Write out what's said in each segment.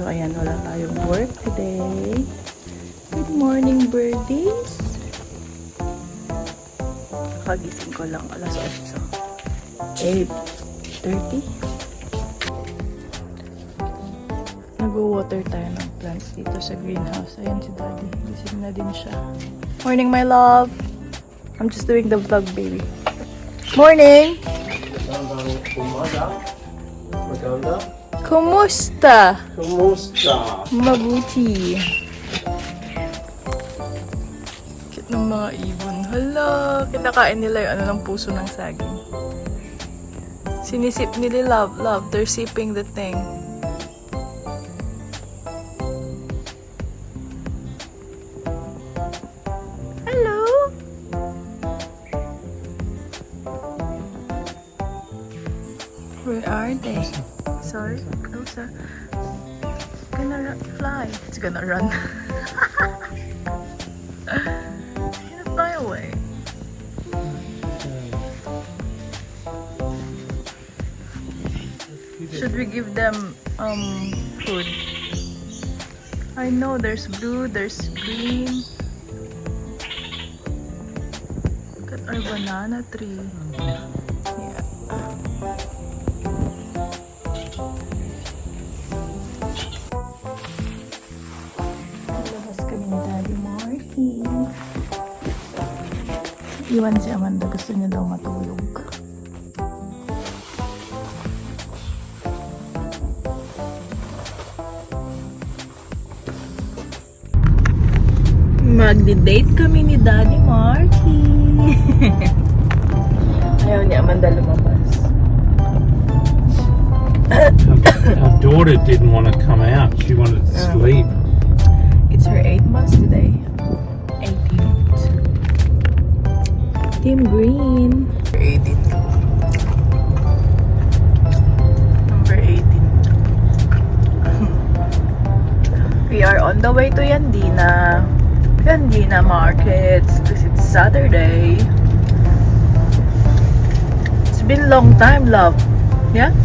ayan, wala tayong work today. Good morning, birdies! Nakagising ko lang alas 8. 8:30. Nag-water tayo ng plants dito sa greenhouse. Ayan si Daddy. Gising na din siya. Morning, my love! I'm just doing the vlog, baby. Morning! Maganda? Kumusta? Kumusta? Mabuti. Cute ng mga ibon. Hala, kinakain nila yung ano ng puso ng saging. Sinisip nila, love. They're sipping the thing. Hello? Where are they? Sorry, closer. Gonna fly. It's gonna run. Gonna fly away. Should we give them food? I know there's blue, there's green. Look at our banana tree. Yeah. Labas kami ni Daddy Marky. Iwan si Amanda, gusto niya daw matulog. Magdi-date kami ni Daddy Marky. Ayaw ni Amanda lumabas. Our daughter didn't want to come out. She wanted to sleep. It's her 8 months today. 18th. Team Green. 18th. Number 18th. We are on the way to Yandina. Yandina Markets because it's Saturday. It's been long time, love. Yeah?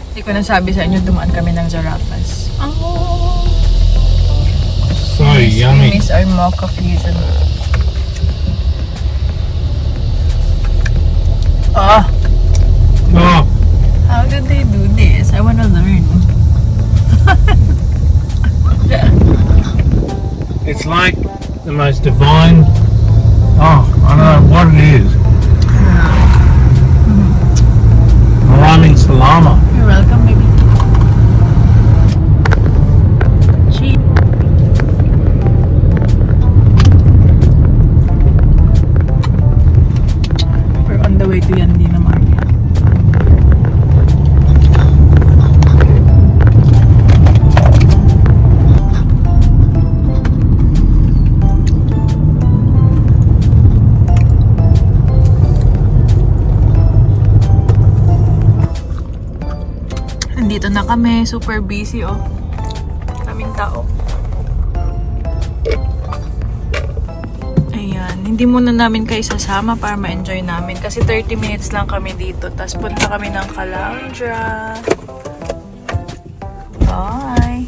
Hindi ko nasabi sa inyo, dumaan kami ng Zarafas. Oh! So yummy. We miss our mocha fusion. Ah! Oh, How did they do this? I wanna learn. it's like the most divine. Oh, I don't know what it is. Maraming salama. You're welcome, baby. Cheese. We're on the way to Yandina Market. Nandito na kami, super busy oh. Kaming tao. Ayan, hindi muna namin kayo sasama para ma-enjoy namin kasi 30 minutes lang kami dito. Tapos punta kami ng Caloundra. Bye!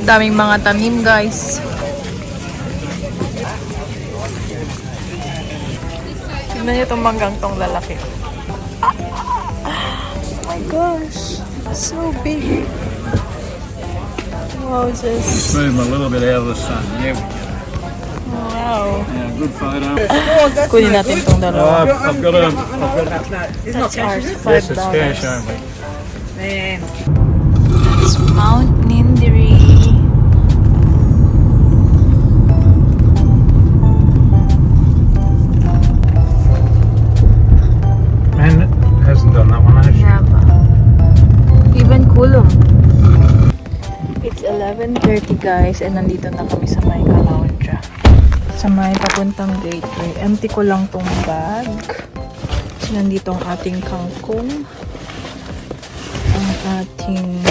Daming mga tanim, guys. Tignan niyo itong manggang tong lalaki. Oh my gosh. So big. Wow, just... Move 'em a little bit out of the sun. There we go. Wow. Yeah, good photo. Kunin natin itong dalawa. I've got a. That's ours. Yes, it's $5. cash only. It's Mount Nindiri. Man hasn't done that one, has she? Yeah, even Kulum. It's 11:30 guys and nandito na kami sa may Caloundra. sa may papuntang gateway. Empty ko lang tong bag. So, nandito ang ating kangkong. Ang ating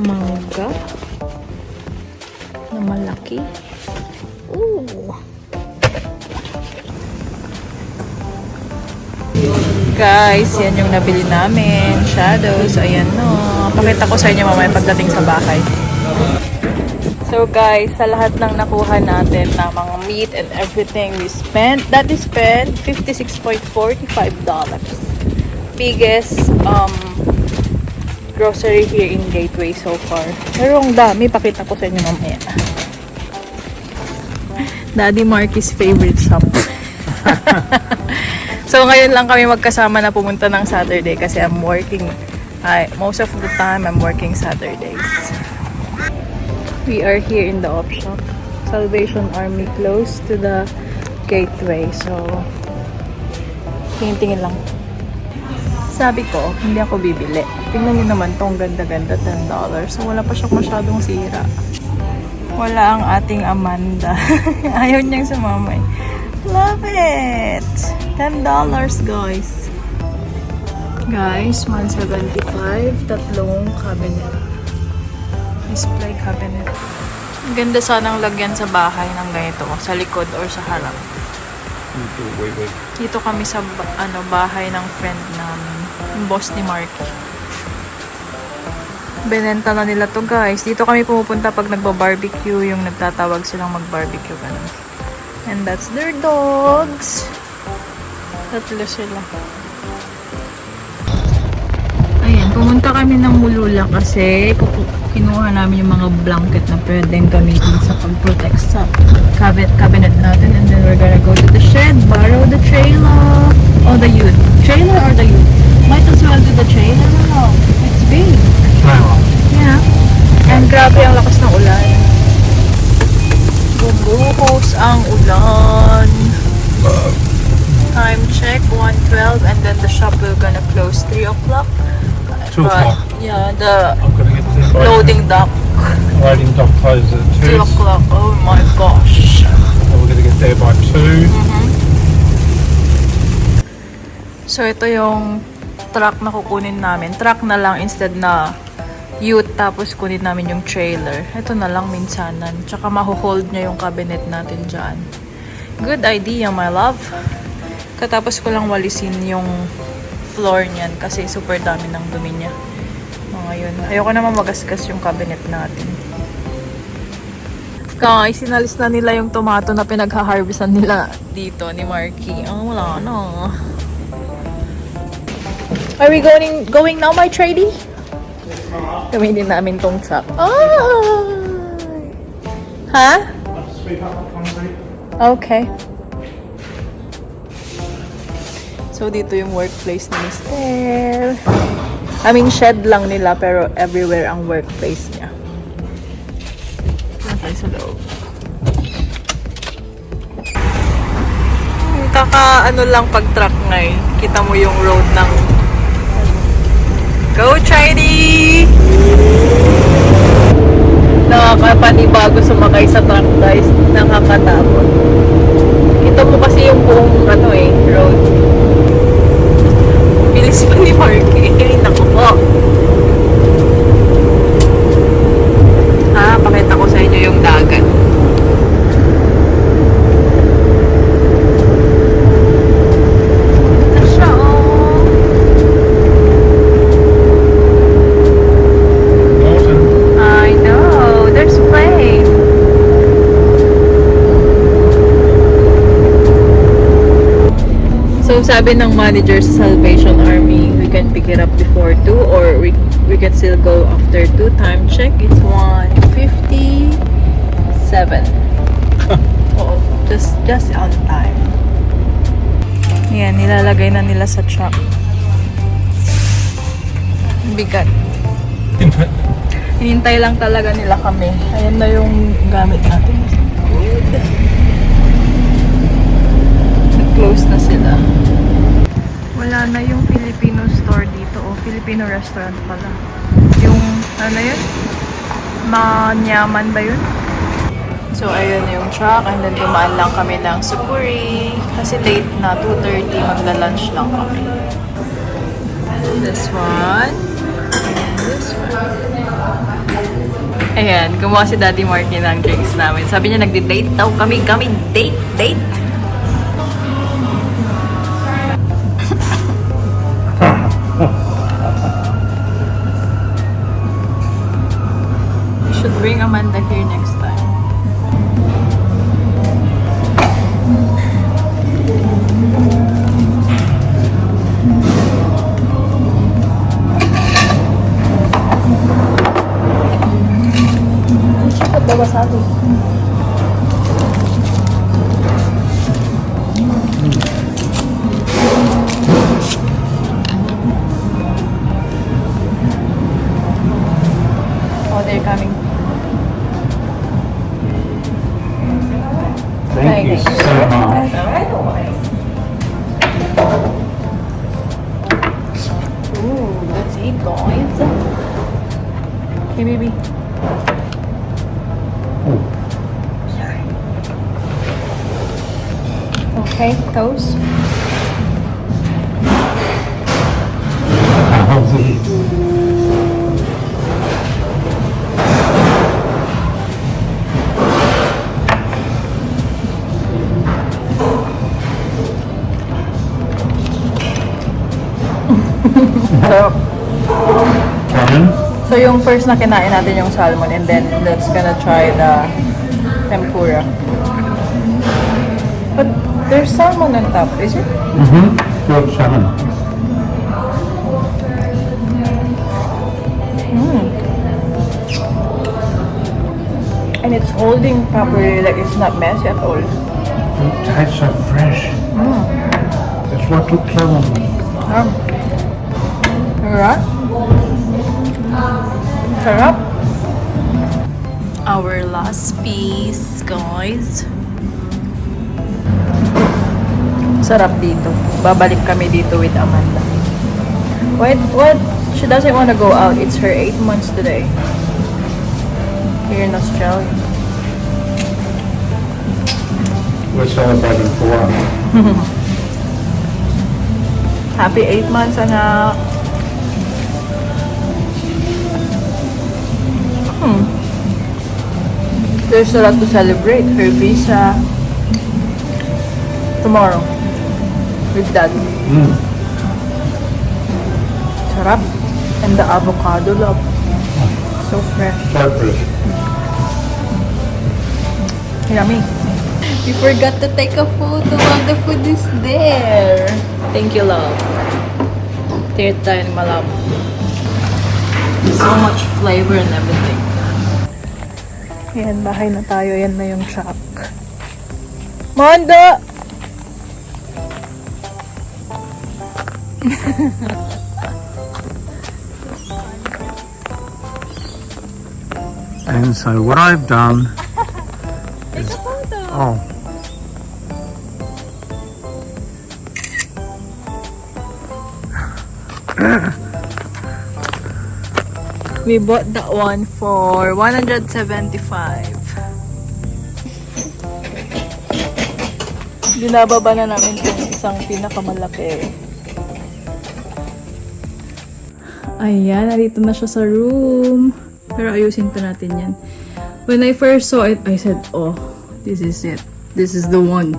mangga na malaki. Ooh! Guys, yan yung nabili namin. Shadows. Ayan no. Pakita ko sa inyo mamaya pagdating sa bahay. So guys, sa lahat ng nakuha natin na mga meat and everything we spent, that is spent $56.45. Biggest grocery here in Gateway so far. Pero ang dami, pakita ko sa inyo mamaya. Daddy Marky's favorite shop. So ngayon lang kami magkasama na pumunta ng Saturday kasi I'm working. Most of the time I'm working Saturdays. We are here in the op shop. Salvation Army close to the gateway. So, tingin-tingin lang. Sabi ko, hindi ako bibili. Tingnan niyo naman tong ganda-ganda, $10. So, wala pa siya masyadong sira. Wala ang ating Amanda. Ayaw niyang sumama eh. Love it! $10 guys. Guys, $175. Tatlong cabinet. Display cabinet. Ang ganda sanang lagyan sa bahay ng ganito. Sa likod or sa harap. Dito kami sa bahay ng friend namin. Yung boss ni Marky. Benenta na nila to guys. Dito kami pumupunta pag nagba-barbecue. Yung nagtatawag silang mag-barbecue. Ganun. And that's their dogs. Tatlo sila. Ayan, pumunta kami ng Mulula kasi kinuha namin yung mga blanket na pwedeng gamitin sa pag-protect sa cabinet natin. And then we're gonna go to the shed, borrow the trailer. Oh, the ute. Trailer or the ute? Might as well do the trailer. No, it's big. Yeah. And grabe ang lakas ng ulan. Bumuhos ang ulan. Time check, 1:12, and then the shop will gonna close 3 o'clock. 2 o'clock. Yeah, the I'm gonna get to the loading dock. loading dock closes at 2. 2 o'clock. Oh my gosh. So we're gonna get there by 2. So ito yung truck na kukunin namin. Truck na lang instead na ute, tapos kunin namin yung trailer. Ito na lang minsanan. Tsaka maho-hold niya yung cabinet natin dyan. Good idea, my love. Katapos ko lang walisin yung floor niyan kasi super dami ng dumi niya. Ngayon, ayoko naman magasgas yung cabinet natin. Guys, sinalis na nila yung tomato na pinagha-harvestan nila dito ni Marky. Oh, wala na. Are we going now, my tradie? Gamitin namin tong truck. Oh! Ha? Okay. So, dito yung workplace ni Mister. I mean, shed lang nila, pero everywhere ang workplace niya. Okay, sa loob. Kaka-ano lang pag-truck ngayon. Kita mo yung road ng... Go, Chidi! Nakakapanibago sumakay sa truck, guys. Nakakatakot. Kita mo kasi yung buong road. Bilis pa ni Marky. Naku po. Pakita ko sa inyo yung dagat. Ito siya, oh. I know. There's plane. So, sabi ng manager sa Salvation Army, we can pick it up before 2 or we can still go after 2. Time check, it's 1:57. Oo, just on time. Yan, nilalagay na nila sa truck. Bigat. Hinintay lang talaga nila kami. Ayan na yung gamit natin. Good. Nag-close na sila. Wala na yung Filipino store dito o Filipino restaurant pala. Yung ano yun? Manyaman ba yun? So, ayun yung truck. And then, dumaan lang kami ng Supuri. Kasi late na, 2:30. Magla-lunch lang kami. This one. And this one. Ayan, gumawa si Daddy Marky ng drinks namin. Sabi niya, nagdi-date daw kami. Date. We should bring Amanda here next time. Wasabi. Oh, they're coming. Thank you so much. Ooh, let's eat, guys. Okay, baby. Okay, toast. So yung first na kinain natin yung salmon and then let's gonna try the tempura. But there's salmon on top, is it? Mm-hmm. Grilled salmon. And it's holding properly, like it's not messy at all. It tastes so fresh. That's what took so long. Sarap. Sarap. Our last piece, guys. Sarap dito. Babalik kami dito with Amanda. What? She doesn't want to go out. It's her 8 months today. Here in Australia. We're celebrating for one. Happy 8 months, anak. There's a lot to celebrate. Her visa tomorrow with Dad. Sarap. And the avocado, love. So fresh. So fresh. Yummy. We forgot to take a photo while the food is there. Thank you, love. Tingit tayo ni Malab. So much flavor and everything. Ayan, bahay na tayo. Ayan na yung truck. Manda! And so what I've done is... Oh. We bought that one for 175. Binababa na namin yung isang pinakamalaki. Ayan, narito na siya sa room. Pero ayusin pa natin yan. When I first saw it, I said, oh, this is it. This is the one.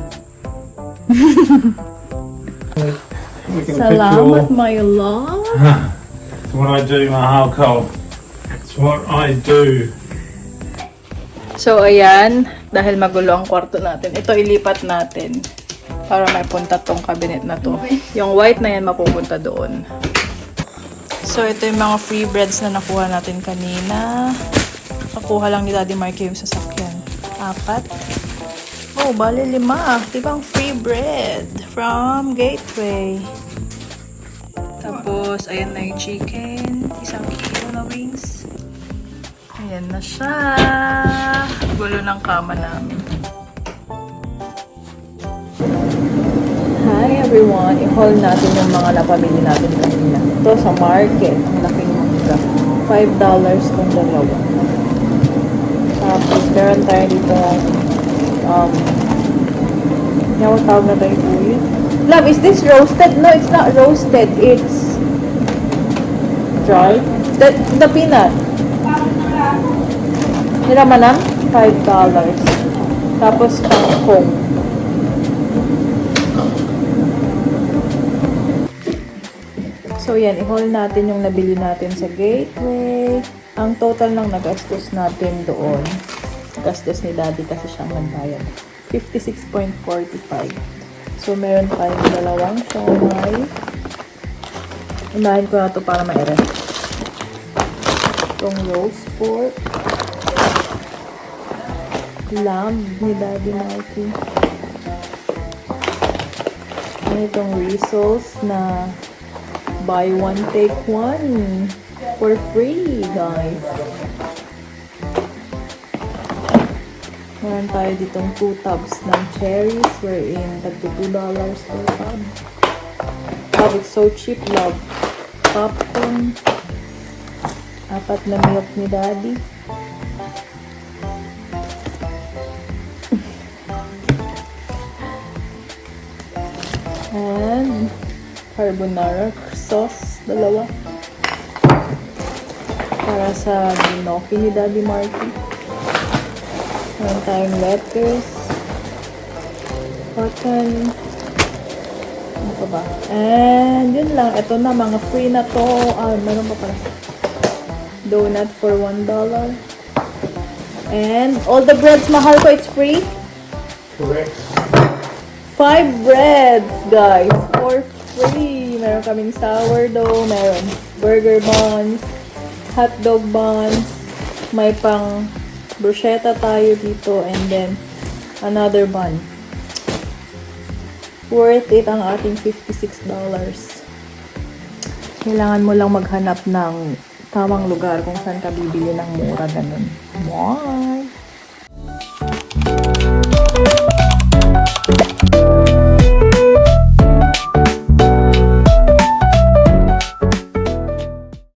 Salamat, my love. It's what I do, Mahal. It's what I do. So, ayan. Dahil magulo ang kwarto natin. Ito ilipat natin. Para may punta tong cabinet na to. Yung white na yan mapupunta doon. So, ito yung mga free breads na nakuha natin kanina. Nakuha lang ni Daddy Marky yung sasakyan. 4. Oh, bali 5. Tibang free bread from Gateway. Tapos, ayan na yung chicken. 1 kilo na wings. Ayan na siya. Gulo ng kama namin. Hi everyone! I-haul natin yung mga napamili natin kanina. Ito sa market. Ang laking mangga. $5 kung dalawa. Tapos Meron tayo dito, yung tawag na tayo po yun. Love, is this roasted? No, it's not roasted. It's dry. The peanut. Niramanang? $5. Tapos kangkong. So yan, i-haul natin yung nabili natin sa Gateway. Ang total ng nagastos natin doon, gastos ni Daddy kasi siyang nagbayad, 56.45. So meron tayong dalawang siomai. Unahin ko na ito para ma-ere. Itong roast pork. Lamb ni Daddy Marky. And itong rissoles na buy one, take one for free, guys. Meron tayo ditong 2 tubs ng cherries wherein tagto $2 per tub. Love, it's so cheap, love. Popcorn. 4 na milk ni Daddy. And carbonara sauce, 2. Para sa gnocchi ni Daddy Marky. Meron tayong lettuce. Cotton. Ano pa ba? And yun lang. Ito na, mga free na to. Meron pa pala. Donut for $1. And all the breads, mahal ko, it's free. Correct. 5 breads, guys, for free. Meron kaming sourdough, meron burger buns, hotdog buns, may pang bruschetta tayo dito, and then another bun. Worth it ang ating $56. Kailangan mo lang maghanap ng tamang lugar kung saan ka bibili ng mura, ganun. Wow!